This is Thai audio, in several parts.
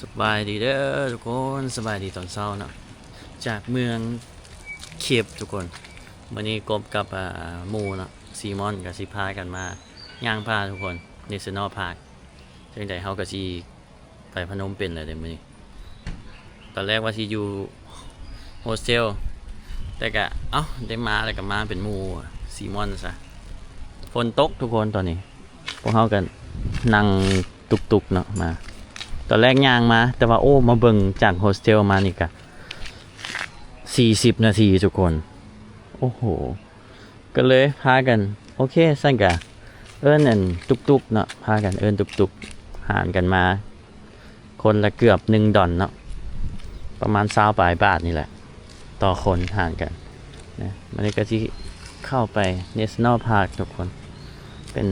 สบายดีเด้อทุกคนสบายดีตอนเช้าเนาะจากเมืองเคียบทุกคนวันนี้กบกับหมู่เนาะซีมอนกับสิพากันมาย่างพาทุกคน National Park จังได๋เฮาก็สิไปพนมเปญเลยเด้มื้อนี้ตอนแรกว่าสิอยู่โฮสเทลแต่ก็ได้มาแล้วก็มาเป็นหมู่ซีมอนซะฝนตกทุกคนตอนนี้พวกเฮากันนั่งตุกๆเนาะมาตอนแรกย่างมาแต่ว่ามาเบิ่งจากโฮสเทลมานี่ก็40นาทีทุกคนโอ้โหก็เลยพากันโอเคซั่นก็นั่นตุกๆเนาะพากันตุกๆหารกันมาคนละเกือบ1ดอลเนาะประมาณ20ปลายบาทนี่แหละต่อคนหารกันนะมันก็สิเข้าไป National Park ทุกคนเป็น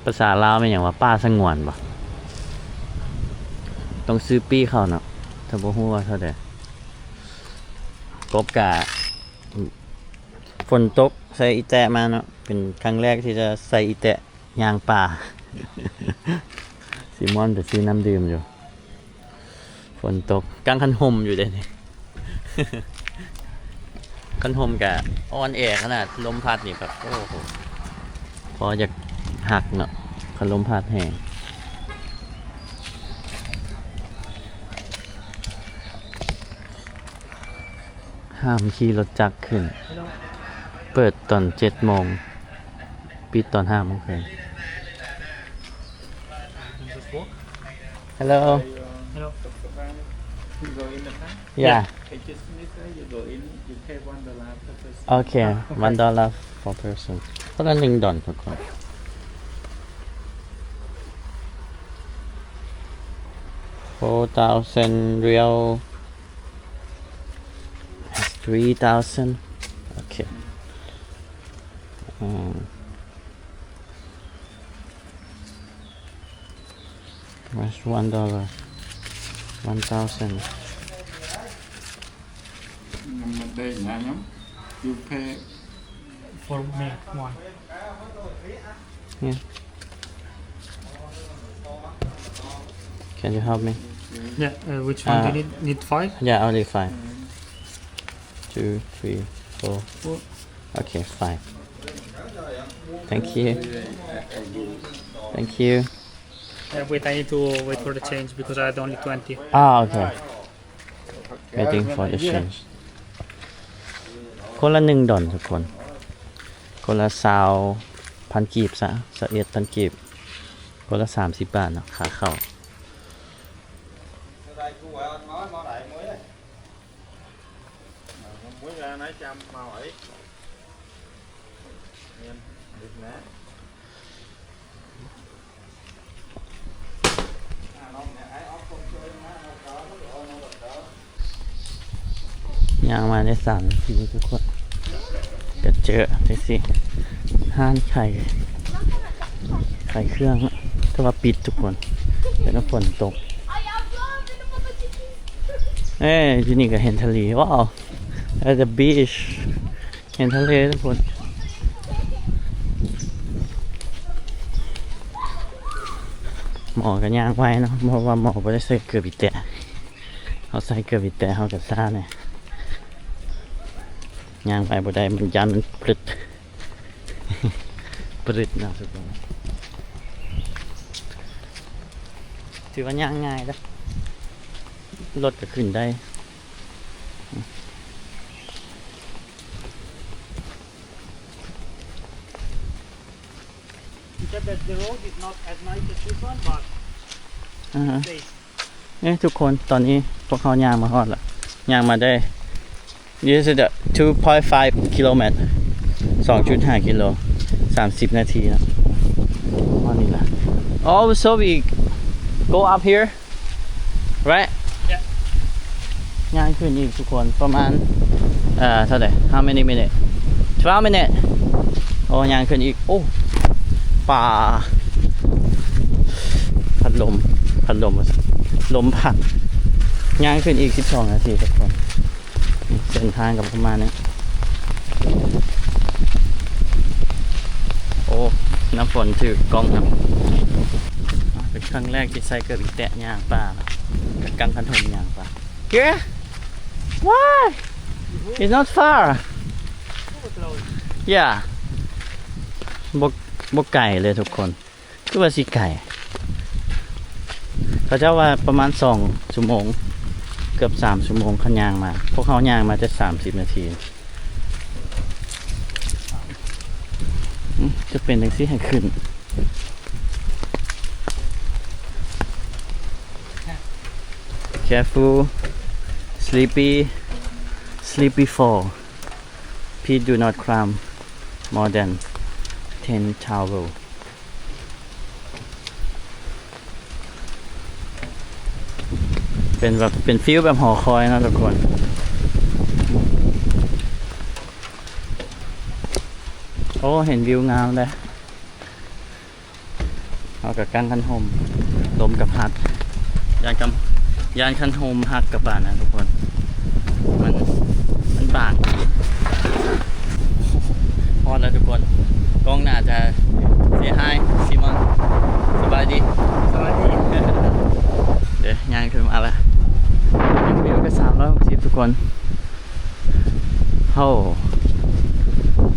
ภาษาลาวเป็นหยังว่าป่าสงวนบ่ต้องซื้อปี้เข้าเนาะถ้าบ่ฮู้ว่าเท่าใดกบกะฝนตกใส่อีแตะมาเนาะเป็นครั้งแรกที่จะใส่อีแตะย่างป่า ซิมอนไปซื้อน้ำดื่มอยู่ฝนตกกลางคันห่มอยู่เด้นี่ คันห่มกะอ่อนแอขนาดลมพัดนี่แบบโอ้โหพอจะหักเนาะคันลมพัดแห้งห้ามขี่รถจักรขึ้นเปิดตอน 7 โมงปิดตอน 5 โมงครึ่ง Hello Hello. You go in the car? Yeah Okay, just you go in, you pay $1 per person. Okay $1 for person คนละ1ดอลทุกคน4,000 real 3,000 okay what's $1 1,000 You pay For me, one. yeah can you help me Yeah, which one do you need? Need 5? yeah only 5 2 3 4 okay 5 thank you thank you Wait, I need to wait for the change because I had only 20. okay waiting for the change คนละ1ดอลทุกคนคนละ20,000 กีบซะ21,000 กีบคนละ30 บาทเนาะขาเข้าย่างมาได้3 นาทีทุกคนก็เจอได้สิห้านไข่เครื่องแต่ว่าปิดทุกคนแล้วฝนตกที่นี่ก็เห็นทะเลว้าว at the beach เห็นทะเลทุกคนหมอก็ย่างไว้เนาะเพราะว่าหมอบ่ได้ใส่เกลือบิแตะเขาใส่เกลือบิแตะเขาก็ซ่าเนี่ยย่างไปบ่ได้มันยันมันปรึด นะทุกคนถือว่าย่างง่ายนะรถก็ขึ้นได้The road is not as nice as this one, but safe. ทุกคนตอนนี้พวกเขาย่างมาฮอดแล้วย่างมาได้ This is the 2.5 kilometer 2.5 กิโล30 นาทีนะว่านี่ล่ะ Oh so we go up here right Yeah ย่างขึ้นอีกทุกคนประมาณเท่าไหร่ How many minutes 12 minutes ย่างขึ้นอีกป่าพัดลมลมพัดย่างขึ้นอีก12 นาทีทุกคนเส้นทางกับประมาณนี้น้ำฝนถือกล้องครับไป ครั้งแรกที่ใส่เกือบอีแตะย่างป่าเนาะกับกังคันหมย่างป่า Here why it's not far yeah บกไก่เลยทุกคนคือว่าสิไก่เขาเจ้าว่าประมาณ2 ชั่วโมงเกือบ3 ชั่วโมงคันยางมาพวกเขายางมาจะ30 นาทีจะเป็นทังซี่ให้ขึ้น Careful sleepy fall please do not climb more than 10 tower เป็นฟิลแบบหอคอยนะทุกคนโอ้เห็นวิวงามเลยเอากับกั้งคันโฮมลมกับฮักยานคันโฮมฮักกับบ้านนะทุกคนมันบางพอแล้วทุกคนกล้องน่าจะเสียหายซิมอนสบายดี Sawadee. เดี๋ยวงานขึ้นมาแล้ววิวก็360ทุกคนโอ้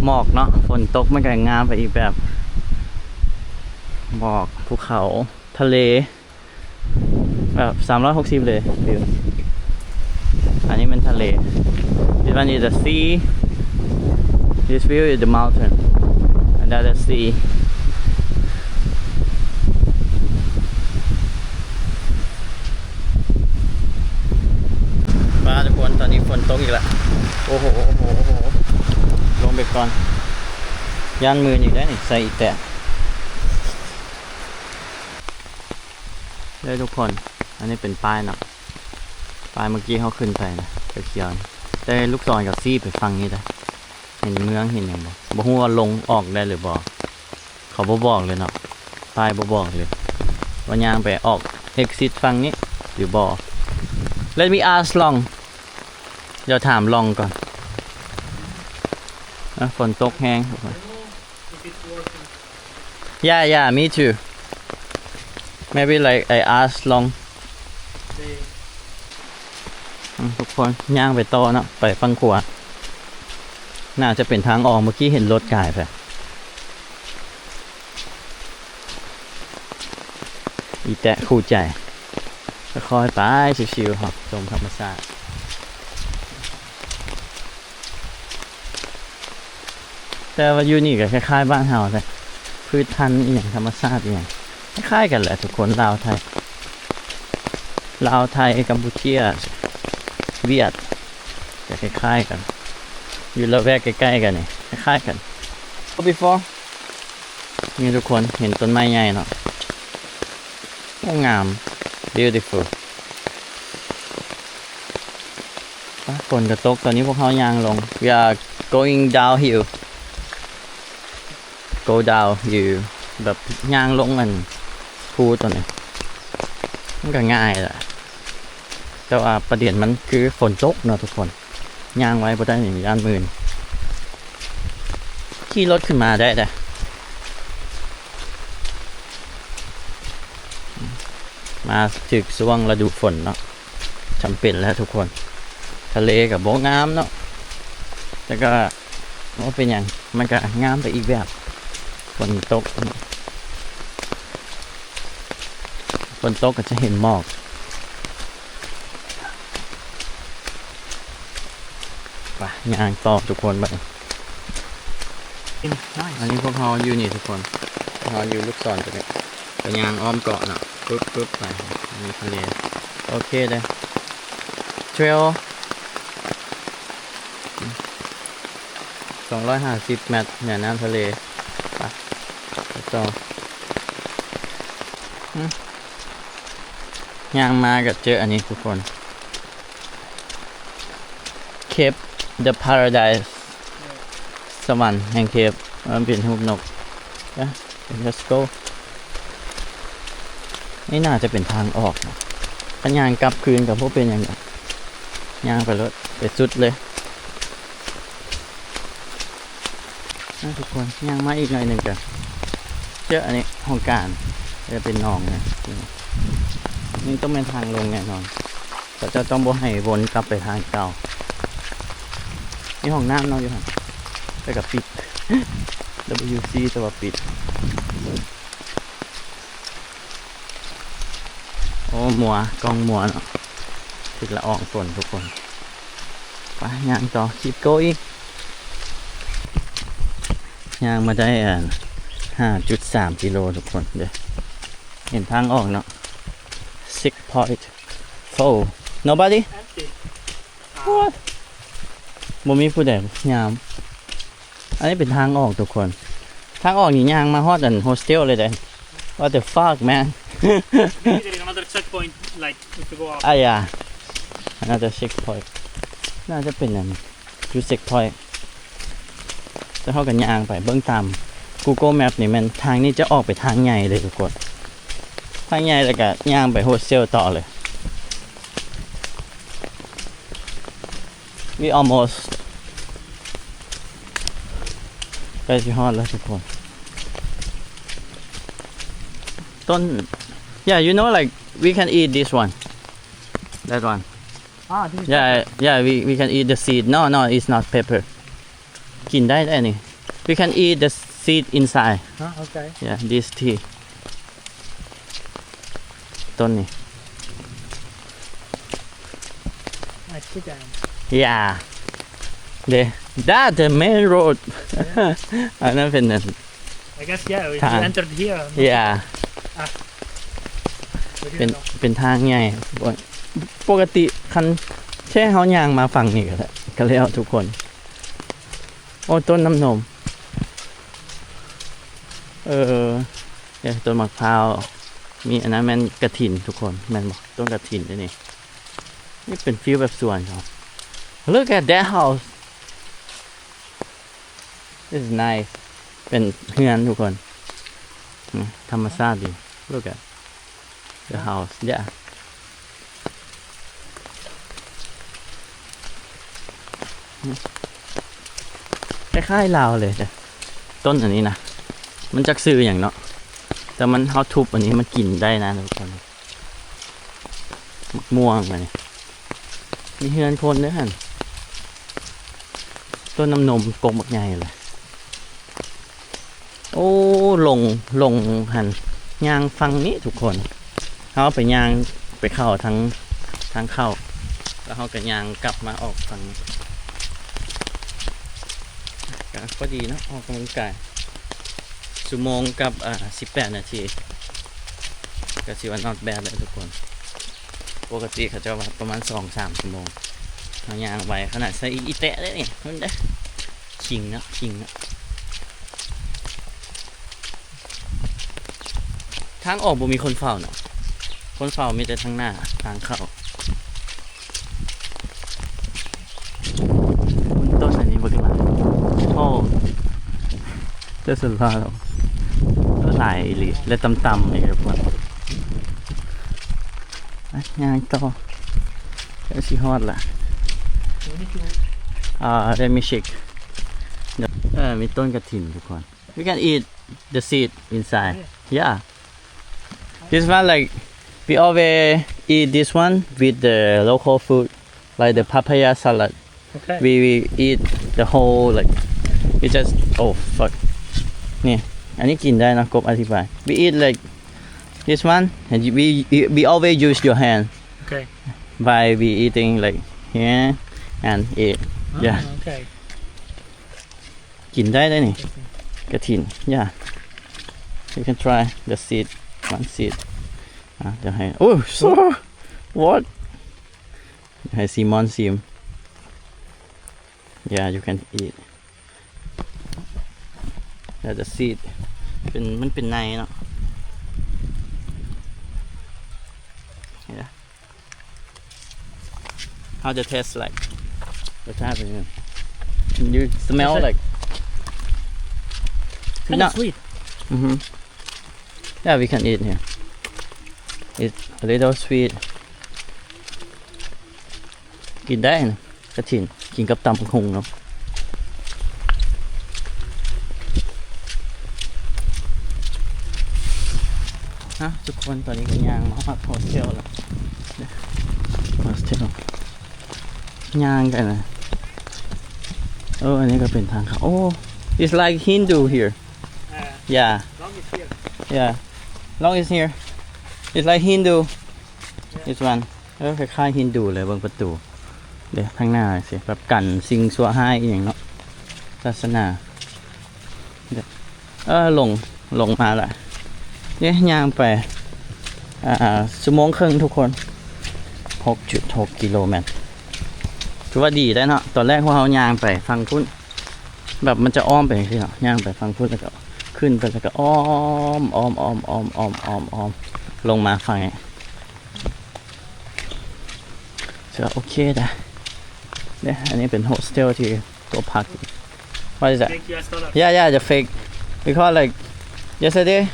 หมอกเนาะฝนตกมันก็งามไปอีกแบบหมอกภูเขาทะเลแบบ360เลยวิวอันนี้มันทะเล This one is the sea This view is the mountain and that is the seaมาทุกคนตอนนี้ฝนตกอีกแล้วโอ้โหลงไปก่อนย่านมืออีกได้นี่ใส่อีกแต่ได้ทุกคนอันนี้เป็นป้ายเนาะป้ายเมื่อกี้เขาขึ้นไปนะเขียวๆแต่ลูกศรกับซี่ไปฟังนี่ได้เห็นเมืองเห็นอย่างบ่ฮู้ว่าลงออกได้หรือบ่เขาบ่บอกเลยเนาะป้ายบ่บอกเลยว่าย่างไปออก exit ฟังนี้หรือบ่ Let me ask long เดี๋ยวถามลองก่อนฝนตกแห้ง If it's working. Yeah me too maybe like I ask long ทุกคนย่างไปต่อเนาะไปฝั่งขวาน่าจะเป็นทางออกเมื่อกี้เห็นรถกายไปอีแตะคู่ใจค่อยๆไปชิวๆครับชมธรรมชาติแต่ว่าอยู่นี่ก็คล้ายๆบ้านเฮาเลยพืชพันธุ์อีหยังธรรมชาติอีหยังคล้ายๆกันแหละทุกคนลาวไทยกัมพูชาเวียดจะคล้ายๆกันอยู่ละแวกใกล้ๆกันนี่คล้ายๆกัน before นี่ทุกคนเห็นต้นไม้ใหญ่เนาะโอ้งาม beautiful ฝนกระตกตอนนี้พวกเขายางลง we are going downhill go down อยู่แบบยางลงมันภูตัวนี้มันก็ง่ายแหละแต่ว่าประเด็นมันคือฝนตกเนาะทุกคนยางไว้บ่ได้อย่างย่านมืนขี่รถขึ้นมาได้แต่มาถึงช่วงฤดูฝนเนาะจำเป็นแล้วทุกคนทะเลกับโบงามเนาะแต่ก็ว่าเป็นอย่างมันก็งามไปอีกแบบฝนตกก็จะเห็นหมอกไปย่างต่อทุกคนไปอันนี้พวกเราอยู่นี่ทุกคนเราอยู่ลูกศรตัวนี้ไปย่างอ้อมเกาะเนาะปึ๊บไปมีทะเลโอเคเลยเทรล250 เมตรเหนือน้ำทะเลไปต่อย่างมากับเจออันนี้ทุกคน Cape the Paradise สวรรค์แห่งเคปมันเป็นรูปนก let's go นี่น่าจะเป็นทางออกนะถ้าย่างกลับคืนกับพวกเป็นอย่างไรย่างไปรถไปสุดเลยทุกคนย่างมาอีกหน่อยหนึ่งกันเจออันนี้ห้องการ จะเป็นหนองนะนี่ต้องเป็นทางลงแน่นอนแต่จะต้องบ่ให้วนกลับไปทางเก่านี่ห้องน้ำเนาะอยู่หั่นแต่ก็ปิด WC แต่ว่าปิดโอ้มัวกล้องมัวเนาะถึกละอองฝนทุกคนไปย่างต่อkeep going ย่างมาได้5.3 กิโลทุกคนเด้อเห็นทางออกเนาะ 6 point full nobody Empty. what บ่มีผู้ใดยามอันนี้เป็นทางออกทุกคนทางออกนี่ย่างมาฮอดอันโฮสเทลเลยเด้อ what the fuck man Maybe there is another checkpoint, like if you go up. อ่ะอย่าน่าจะ 6 point น่าจะเป็นอันจุด 6 point จะเข้ากันย่างไปเบิ่งตาม Google Map นี่มันทางนี้จะออกไปทางใหญ่เลยทุกคนทางใหญ่แล้วก็ย่างไปโฮสเทลต่อเลย We almost ใกล้สิฮอดแล้วทุกคนต้น Yeah you know like we can eat this one that one Ah, this is Yeah we can eat the seed no it's not pepper กินได้นี่ We can eat the seed inside okay. Yeah this tea ต้นนี่ Nice chicken. Yeah That the main road อันนั้นเป็น I guess yeah, if Tang. you entered here. Yeah We เป็น didn't know. เป็นทางใหญ่ปกติคันแค่เฮาย่างมาฝั่งนี้ก็แล้วทุกคนโอ้ต้นน้ำนมเนี่ยต้นมะพร้าวมีอันนั้นแม่นกระถินทุกคนแม่นบ่ต้นกระถินด้วยนี่นี่เป็นฟิลแบบสวนครับ Look at that house This is nice เป็นเฮือนทุกคนธรรมชาติดี Look at the house yeah คล้ายๆลาวเลยแต่ต้นอันนี้นะมันจักซื้ออย่างเนาะแต่มันเฮาทุบอันนี้มันกินได้นะทุกคนมะม่วงมานี่มีเฮือนคนด้วยหั่นต้นน้ำนมกกบักใหญ่เลยโอ้ลงหั่นย่างฟังนี้ทุกคนเฮาไปย่างไปเข้าทางเข้าแล้วเฮาก็ย่างกลับมาออกฝั่งก็ดีเนาะออกกำลังกายชั่วโมงกับ18 นาทีก็สิว่า not bad เลยทุกคนปกติเขาจะว่าประมาณ 2-3 ชั่วโมงเฮาย่างไว้ขนาดใส่อีแตะได้นี่มันได้ขิงเนาะทางออกบ่มีคนเฝ้าเนาะคนเฝ้ามีแต่ทางหน้าทางเข้าต้นอันนี้บ่ขึ้นมาโอ้จะสุดลาแล้วหลายอีหลีและต่ำๆอีกทุกคนย่างต่อแล้วสิฮอดล่ะ We need to. let me check มีต้นกระถินทุกคน We can eat the seed inside yeah this one like we always eat this one with the local food like the papaya salad Okay. we eat the whole like we just oh fuck นี่อันนี้กินได้นะกบอธิบาย we eat like this one and we always use your hand Okay. by we eating like here and eat yeah Okay. กินได้นี่กระถิน yeah you can try the seed one seed เดี๋ยวให้โอ้ so what ให้ซีมอนซิม yeah you can eat yeah the seed มันเป็นในเนาะ yeah how the taste like รสชาติเป็นยังไง you smell like Kind No. of sweet. Yeah we can eat here it's a little sweet กินได้นะกระถินกินกับตำบักหุ่งเนาะ นะทุกคนตอนนี้ก็ย่างมาฮอดโฮสเทลแล้วโฮสเทลย่างกันนะอันนี้ก็เป็นทางเขาit's like Hindu here yeah long is here. yeah long is here it's like Hindu this one คล้ายๆฮินดูเลยเบิ่งประตูเดี๋ยวข้างหน้าสิแบบกันสิ่งชั่วร้ายอหย่างเนาะศาสนาเดี๋ยวลงมาละเนี่ยย่างไปชั่วโมงครึ่งทุกคน 6.6 กิโลเมตรถือว่าดีได้เนาะตอนแรกพวกเราย่างไปฟังพุ่นแบบมันจะอ้อมไปที่เนาะย่างไปฟังพุ่นแล้วก็ขึ้นไปแล้วก็อ้อมลงมาฝั่งนี้โอเคได้เนี่ยอันนี้เป็นโฮสเทลที่ตัวพัก What is that? Thank you, $. Yeah, the fake. Because like yesterday,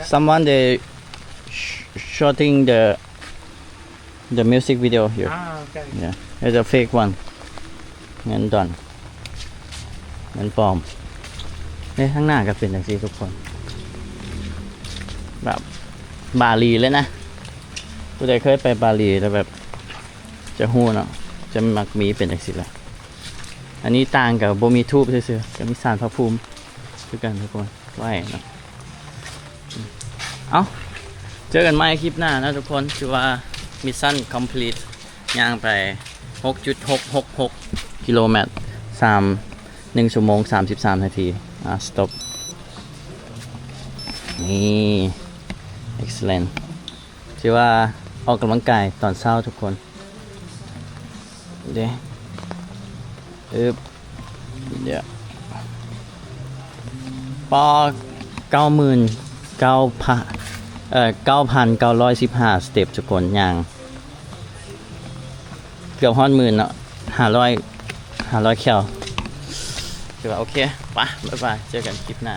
someone they shooting the music video here. Okay. Yeah, it's a fake one. เงินดอนเงินปลอมเนี่ยข้างหน้าก็เป็นอย่างนี้ทุกคน แบบบาหลีเลยนะผู้ใดเคยไปบาหลีแล้วแบบจะหู้เนาะจะมักมีเป็นอย่างนี้แหละอันนี้ต่างกับโบมีทูบซื่อๆกับมีสารพระภูมิด้วยกันทุกคนไหวเนาะเอาเจอกันใหม่คลิปหน้านะทุกคนคือว่ามิชชั่นคอมพลีทย่างไป 6.666 กิโลเมตร1 ชั่วโมง 33 นาทีสต็อปนี่ excellent ถือว่าออกกำลังกายตอนเช้าทุกคนเดี๋ยวปอ9,915 สเต็ปทุกคนย่างเกือบ1,000,000เนาะ500 แคลถือว่าโอเคไปบ๊ายบายเจอกันคลิปหน้า